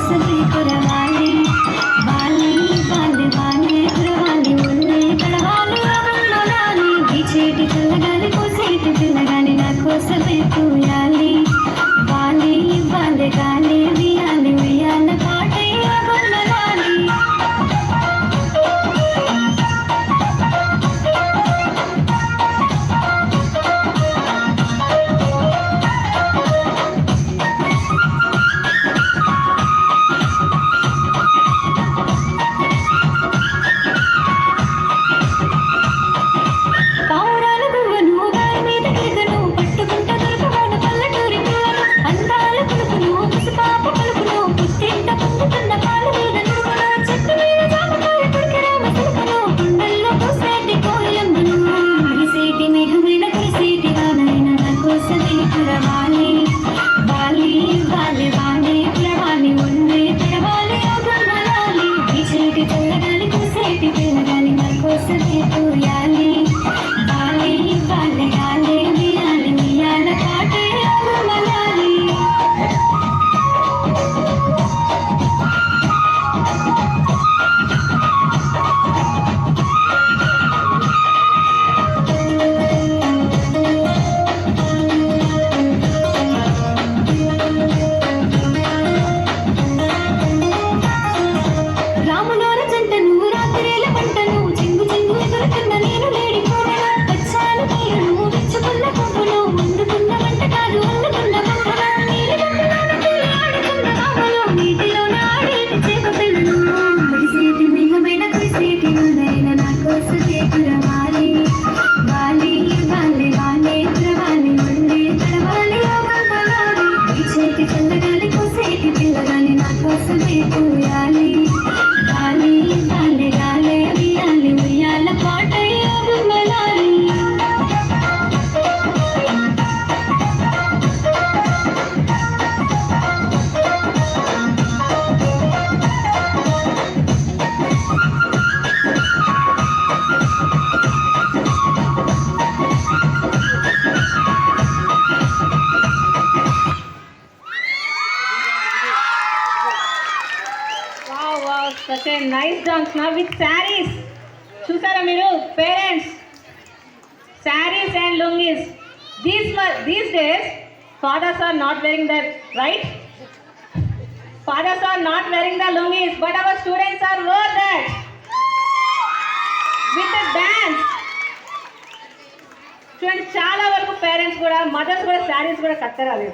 కోసమే కురవాలి వాలి వాలి వాలి కురవాలి ఉండే కడవాలి అవ్వాలి బీచేటి చల్లగాలి కోసేటి పిల్లగాలి నా కోసమే పూయాలి వాలి వాలి గాలి వియాలి వియాల పాటే అవ్వాలి Such a nice dance now with sarees. Chusara miru parents sarees and lungis. These days fathers are not wearing that, right? Fathers are not wearing the lungis, but our students are wear that with the dance. Students chala varaku parents kuda mothers kuda sarees kuda kattaralu.